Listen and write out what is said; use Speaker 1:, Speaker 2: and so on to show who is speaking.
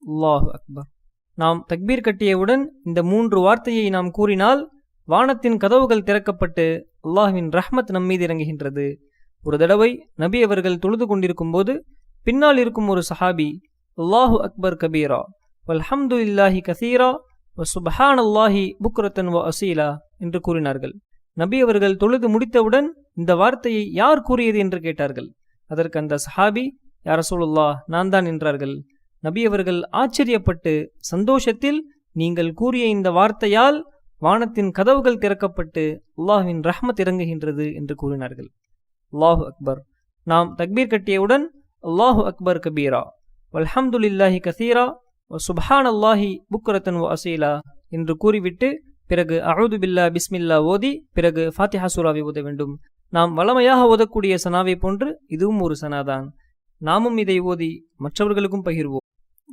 Speaker 1: அல்லாஹு அக்பர். நாம் தக்பீர் கட்டியவுடன் இந்த 3 வார்த்தையை நாம் கூறினால் வானத்தின் கதவுகள் திறக்கப்பட்டு அல்லாஹ்வின் ரஹ்மத் நம்மீது இறங்குகின்றது. ஒரு தடவை நபி அவர்கள் தொழுது கொண்டிருக்கும் போது பின்னால் இருக்கும் ஒரு சஹாபி அல்லாஹு அக்பர் கபீரா வல்ஹம்துலில்லாஹி கசீரா வ சுப்ஹானல்லாஹி புக்ரத்தன் வ அசீலா என்று கூறினார்கள். நபி அவர்கள் தொழுது முடித்தவுடன் இந்த வார்த்தையை யார் கூறியது என்று கேட்டார்கள். அதற்கு அந்த சஹாபி யா ரசூலுல்லாஹ் நான் தான் என்றார்கள். நபி அவர்கள் ஆச்சரியப்பட்டு சந்தோஷத்தில் நீங்கள் கூறிய இந்த வார்த்தையால் வானத்தின் கதவுகள் திறக்கப்பட்டு அல்லாஹ்வின் ரஹ்மத் இறங்குகின்றது என்று கூறினார்கள். அல்லாஹு அக்பர். நாம் தக்பீர் கட்டியவுடன் அல்லாஹு அக்பர் கபீரா வல்ஹம்துலில்லாஹி கசீரா வ சுப்ஹானல்லாஹி புக்ரத்தன் வ அசீலா என்று கூறிவிட்டு பிறகு அஊது பில்லா பிஸ்மில்லா ஓதி பிறகு ஃபாத்திஹா சூராவை ஓத வேண்டும். நாம் வளமையாக ஓதக்கூடிய சனாவை போன்று இதுவும் ஒரு சனாதான். நாமும் இதை ஓதி மற்றவர்களுக்கும் பகிர்வோம்.